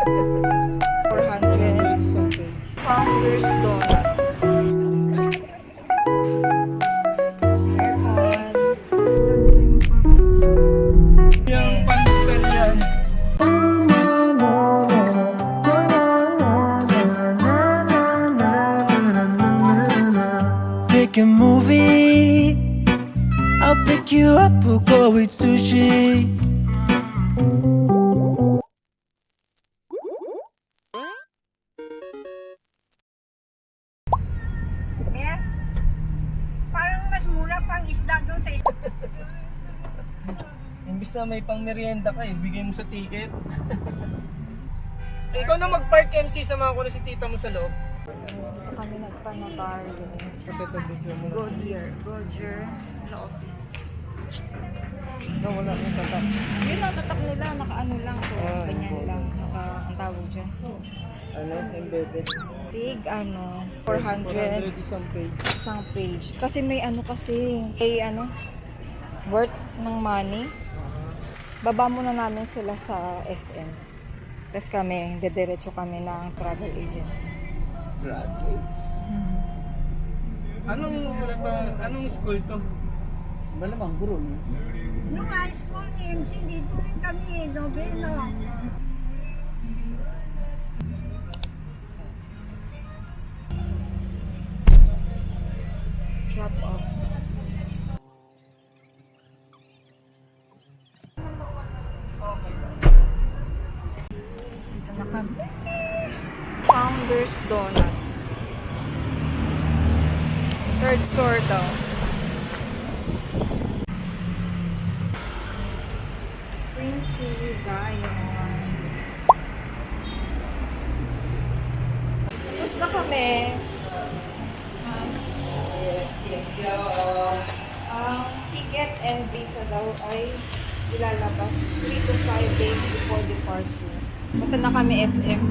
400 Founders Donut. Yung pandesal yan. Pick a movie, I'll pick you up, we'll go eat sushi. Mer, parang mas mura pang isda doon sa isda. Imbis na may pang merienda ka, bigay mo sa ticket. Ikaw na mag-park MC, samahan ko na si tita mo sa loob. Kami nagpanotaryo. Kasi ito video mo na. Roger na office. No, wala akong tatak. Yun ang tatak nila, naka-ano lang. So, ganyan okay. lang. Ang tawag dyan. Ano, embedded. Big, 400 isang page. isang page. Kasi may worth ng money. Baba muna namin sila sa SM. Tapos kami, dediretso kami ng travel agency. Graduates. Anong school to? Malamang guro. Nung high school ni MC, dito rin kami, Noveno. Drop off. Dito na kami. Founders Donut. Third floor daw. Princess Zion. Tapos na kami. Ang ticket and visa daw ay ilalabas 3 to 5 days before departure. Punta na kami SM.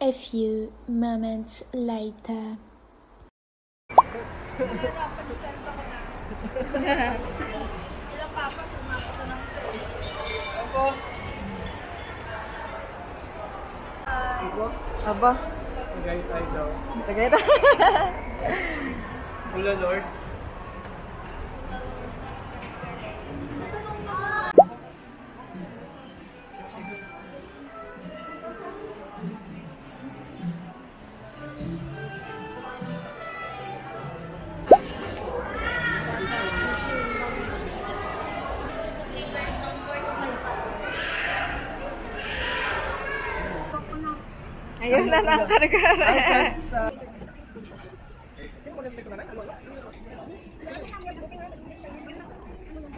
A few moments later. Aba, Tagay tayo daw. tagay. Bula Lord. Ayun na nakargara.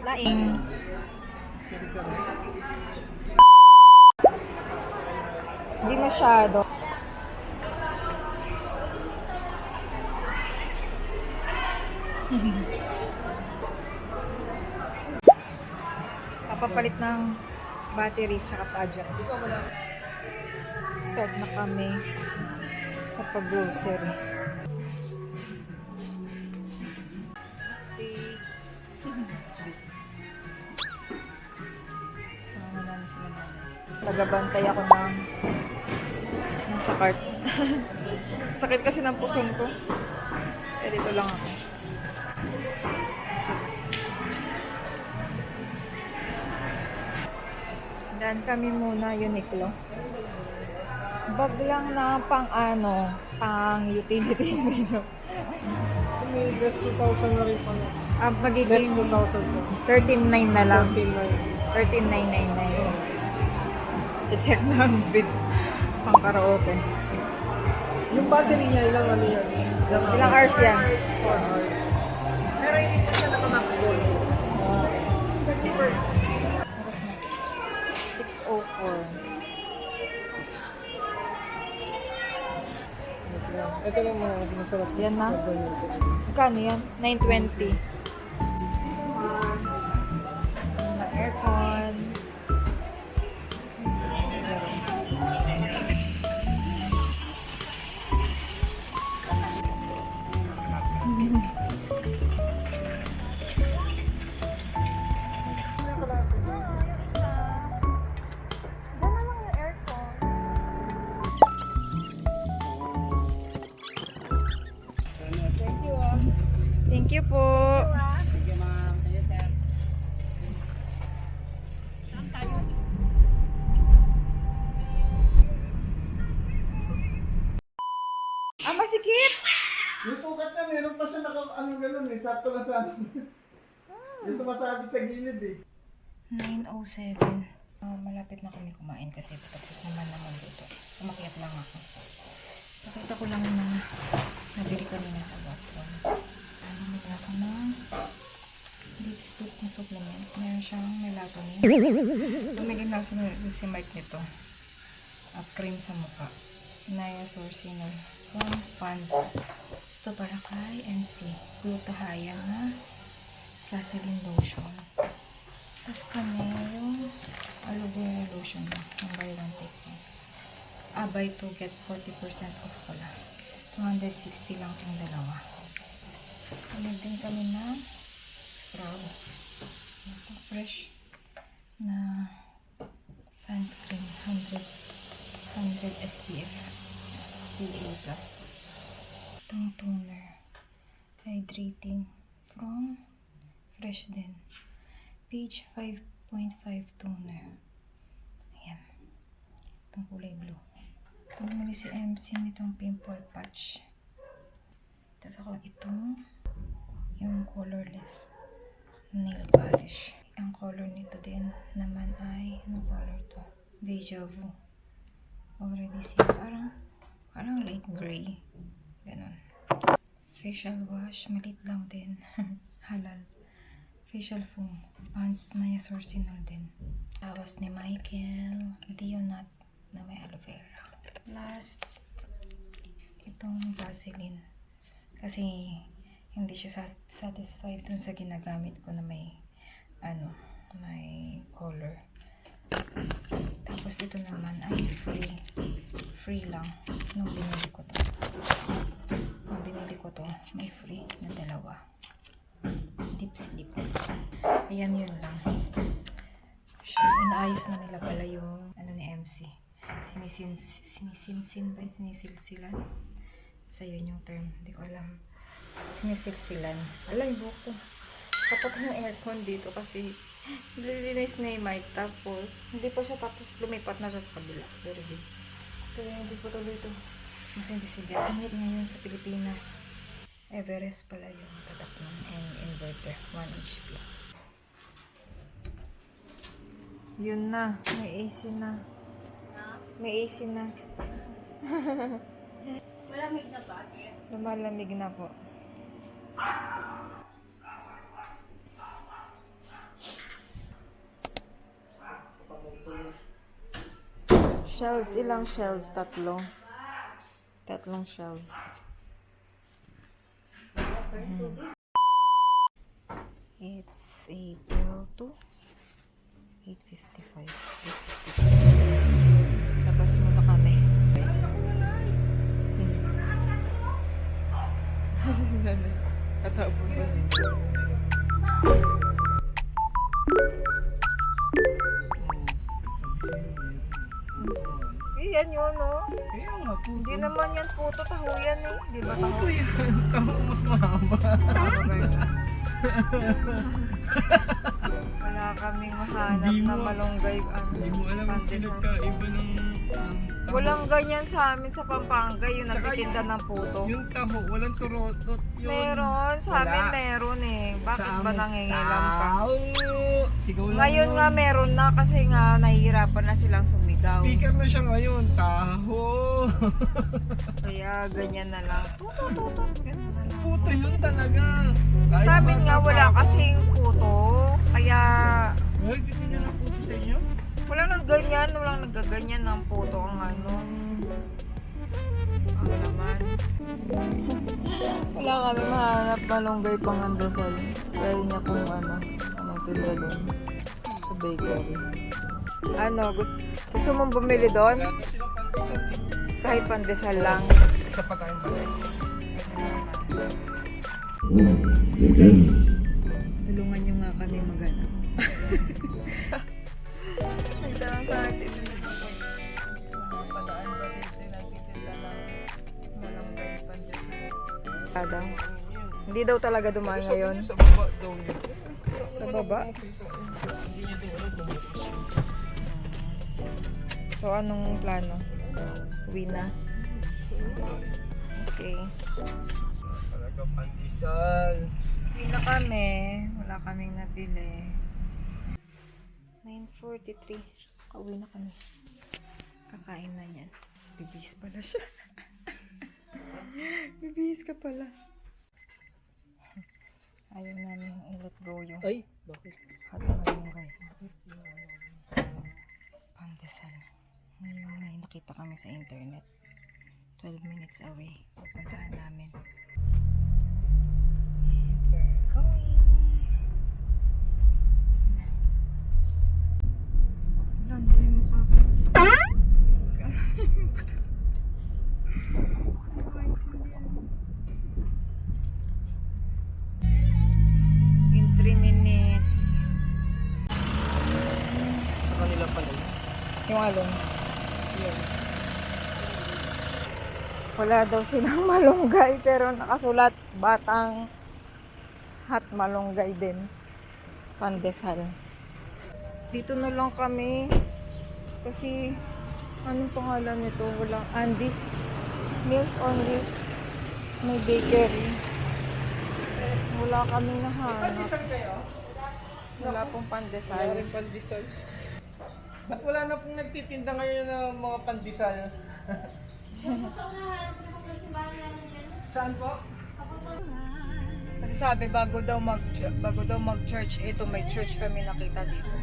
Laing. Hindi masyado. Papapalit ng battery tsaka pajas. Start na kami sa pag-grocery. Sama namin sila nanay. Tagabantay ako ng sa cart. Sakit kasi ng puson ko. Eh, dito lang ako. Dan kami muna Uniqlo. Bag lang na pang utility medyo. So may best 2,000 na rin pa. Magiging Best 2,000 po. 13.9 na lang. 13,900. 13,999. Check na ang bid pang karaoke. Yung battery niya, ilang ano yan? Ilang hours yan? 4 hours. Pero hindi ko siya nakamax-goal. 6:04. Ito lang mga masarap. Yan na? Magkano yan? 920. Na aircon. you po. Sige, ma'am. Sige, sir. Ah, masikip! Yung sukat na, meron pa siya ano ganun eh. Sakto na sa amin. Yung sumasabit sa gilid eh. 9:07. Malapit na kami kumain kasi tapos naman dito. Umakyat lang ako. Pakita ko lang na nabili kanina sa Watsons. Nabili ako ng lipstick na supplement. Meron siyang melatonin. Bumili na si Mike nito. Cream sa mukha. Niasourcinol from Pants. Ito para kay MC. Glutathione na Vaseline lotion. Tapos kami yung aloe vera lotion na. Yung buy one take one. Buy two get 40% off pala. 260 lang itong dalawa. Ulit din kami ng scrub. Ito fresh na sunscreen. 100 SPF. PA+++. Itong toner. Hydrating from Fresh din. Page 5.5 toner. Ayan. Itong kulay blue. Bumili si MC nitong pimple patch. Tapos ako itong yung colorless nail polish. Ang color nito din naman ay anong color to? Deja vu. Already seen. Parang light gray. Ganon. Facial wash. Malit lang din. Halal. Facial foam. Pants Niasourcinol din. Tawas ni Michael. Deonat na may aloe vera. Last, itong Vaseline. Kasi hindi siya satisfied dun sa ginagamit ko na may may color. Tapos ito naman ay free lang nung binili ko to. May free na dalawa. Deep sleep. Ayan, yun lang. Inaayos na nila pala yung ni MC. Sinisilsilan. Basta yun yung term. Hindi ko alam. Sinisilsilan. Alay, buko. Kapat yung aircon dito kasi nililinis na yung mic. Tapos, hindi pa siya tapos lumipat na siya sa kabila. Very good. Kaya hindi po tuloy ito. Kasi hindi sila. Init ngayon sa Pilipinas. Everest pala yung tatak ng inverter. 1 HP. Yun na. May AC na. May AC na. Malamig na ba? Lumalamig na po. Shelves. Ilang shelves? Tatlong shelves. It's April 2. 8:55. Labas muna kami. Katapon ba siya? Yan yun, no? Kaya nga po. Hindi naman yan puto, taho yan eh. Di ba taho? Tama mas mahaba. Wala kaming mahanap Hindi na mo- malunggay. Hindi mo alam ang pandesal. pinagkaiba ng Walang ganyan sa amin sa Pampanga, yung Tsaka nagtitinda yung- ng puto. yung taho, walang turotot yun. Meron, sa amin Wala. meron eh. Bakit Sa ba amin, nangingilam ka? tao. Sigaw lang Ngayon yun. nga meron na kasi nga nahihirapan na silang sumigaw. Speaker na siya ngayon, taho. Kaya ganyan na lang. Tutut, ganyan na lang. Puto yun talaga. Kahit Sa amin bata nga pa wala ako. kasing puto. Kaya Well, titignan ng puto sa inyo? wala nang ganyan, walang nagaganyan ng puto ang ano. Ano naman. Wala kami mahanap malunggay pangandasal. Kaya niya kung anong tinda doon sa bakery. Gusto mong bumili doon? Wala na silang pandesal. Kahit pandesal lang. Isa pa tayong bagay. Tulungan niyo nga kami maghanap. Nagtanong sa atin. Padaan ba dito nagtitinda ng malunggay pandesal? Daw. Hindi daw talaga dumaan ngayon. Sa baba daw yun. Sa baba? Hindi niya daw alam kung So, anong plano? Uwi na? Okay. talaga pandesal. Uwi na kami. Wala kaming nabili. 9:43. Uwi na kami. Kakain na niyan. Bibihis pala siya. Bibihis ka pala. Ayaw namin i-let go yung Ay, bakit? hot malunggay. Pandesal. Ngayon may nakita kami sa internet. 12 minutes away. Pupuntahan namin. And we're going. Lando yung mukha ko. In 3 minutes. Sa kanila pala yun. Yung alon. Yan. Wala daw silang malunggay pero nakasulat batang hot malunggay din. Pandesal. Dito na lang kami kasi anong pangalan nito? Walang Andes. Meals on this. May bakery. Wala kaming nahanap. Pandesal kayo? Wala pong Wala pandesal. rin pandesal. Ba't wala na pong nagtitinda ngayon ng mga pandesal? Saan po? Kasi sabi bago daw mag-church ito, may church kami nakita dito.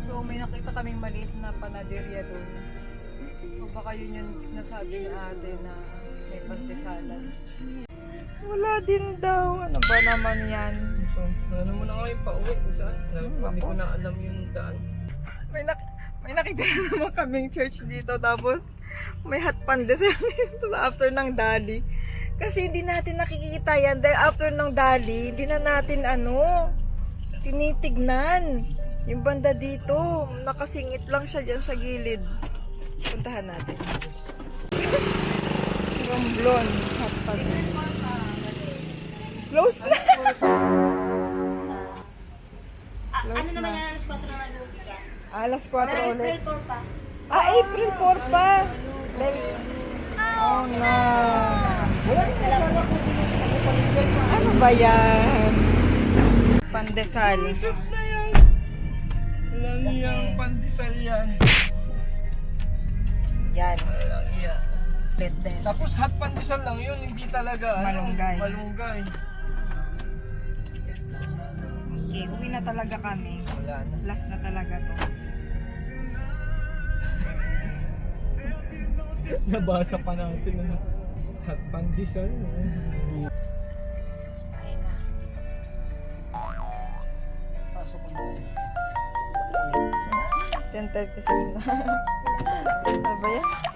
So may nakita kaming maliit na panaderia doon. So baka yun yung sinasabi ni ate na may pandesalan. Wala din daw. Ano ba naman yan? So, ano mo na kami pauwi kung saan? Hindi ko na alam yung daan. May nakita na naman kaming church dito tapos may hot pandesal dito after ng dali. Kasi hindi natin nakikita yan dahil after ng dali, hindi na natin tinitignan. Yung banda dito, nakasingit lang siya dyan sa gilid. Puntahan natin. Romblon, hot pandesal. Close na! Ano naman yan, alas 4 na nag-umpisa? Alas 4 ulit. April 4 pa. April 4 pa! Oh no! Ano ba yan? Pandesal. na yan! Walang iyang pandesal yan. Yan. Walang iya. Pedes. Tapos hot pandesal lang yun, hindi talaga Malunggay. Malunggay. Okay, uwi na talaga kami. Wala na. Last na talaga to. Nabasa pa natin ano. Hot pandesal. Ayun na. Pasok ko na. 10:36 na. Ano ba yan?